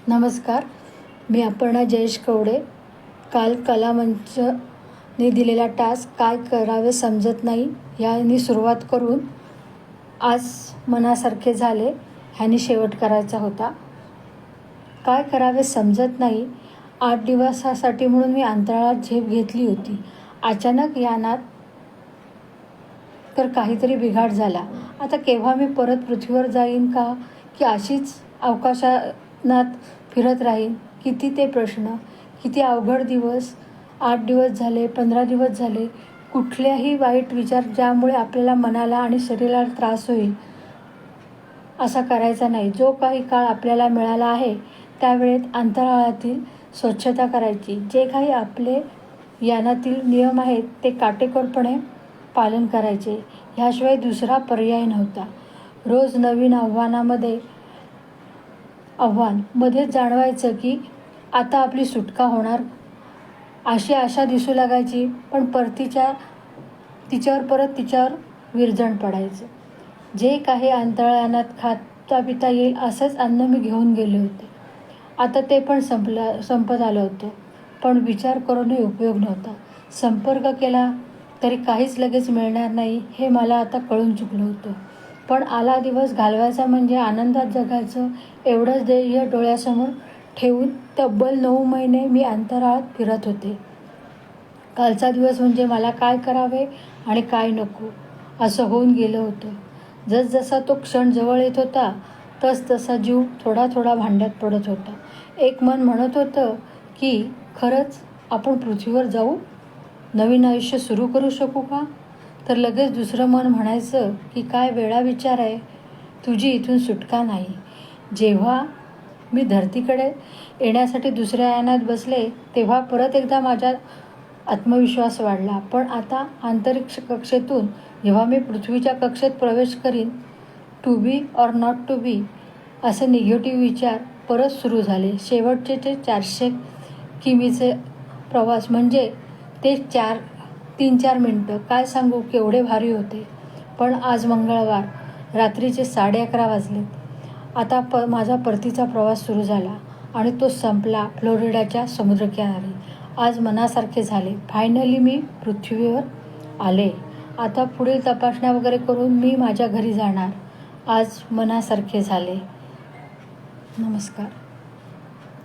नमस्कार. मी अपर्णा जयेश कवडे. काल कलामंचने दिलेला टास्क काय करावे समजत नाही ह्यानी सुरुवात करून आज मनासारखे झाले ह्यानी शेवट करायचा होता. काय करावे समजत नाही. 8 दिवसासाठी म्हणून मी अंतराळात झेप घेतली होती. अचानक यानात तर काहीतरी बिघाड झाला. आता केव्हा मी परत पृथ्वीवर जाईन का, की अशीच अवकाशात फिरत राहीन? किती ते प्रश्न, किती अवघड दिवस. 8 दिवस झाले, 15 दिवस झाले. कुठल्याही वाईट विचार ज्यामुळे आपल्याला मनाला आणि शरीराला त्रास होईल असा करायचा नाही. जो काही काळ आपल्याला मिळाला आहे त्यावेळेत अंतराळातील स्वच्छता करायची. जे काही आपले यानातील नियम आहेत ते काटेकोरपणे पालन करायचे. ह्याशिवाय दुसरा पर्याय नव्हता. रोज नवीन मध्येच जाणवायचं की आता आपली सुटका होणार अशी आशा दिसू लागायची. पण तिच्यावर विरजण पडायचं. जे काही अंतराळयानात खाता पिता येईल असंच अन्न मी घेऊन गेले होते. आता ते पण संपत आलं होतं. पण विचार करूनही उपयोग नव्हता. संपर्क केला तरी काहीच लगेच मिळणार नाही हे मला आता कळून चुकलं होतं. पण आला दिवस घालवायचा म्हणजे आनंदात जगायचं एवढंच ध्येय डोळ्यासमोर ठेवून तब्बल 9 महिने मी अंतराळात फिरत होते. कालचा दिवस म्हणजे मला काय करावे आणि काय नको असं होऊन गेलं होतं. जसजसा तो क्षण जवळ येत होता तसा जीव थोडा थोडा भांड्यात पडत होता. एक मन म्हणत होतं की खरंच आपण पृथ्वीवर जाऊ, नवीन आयुष्य सुरू करू शकू का? तर लगेच दुसरं मन म्हणायचं की काय वेळा विचार आहे, तुझी इथून सुटका नाही. जेव्हा मी धरतीकडे येण्यासाठी दुसऱ्या यानात बसले तेव्हा परत एकदा माझा आत्मविश्वास वाढला. पण आता अंतरिक्ष कक्षेतून जेव्हा मी पृथ्वीच्या कक्षेत प्रवेश करीन, to be or not to be असे निगेटिव्ह विचार परत सुरू झाले. शेवटचे ते 400 किमीचे प्रवास म्हणजे ते 3-4 मिनटं काय सांगू केवढे भारी होते. पण आज मंगळवार, रात्रीचे 11:30 वाजलेत. आता माझा परतीचा प्रवास सुरू झाला आणि तो संपला फ्लोरिडाच्या समुद्रकिनारी. आज मनासारखे झाले. फायनली मी पृथ्वीवर आले. आता पुढील तपासण्या वगैरे करून मी माझ्या घरी जाणार. आज मनासारखे झाले. नमस्कार.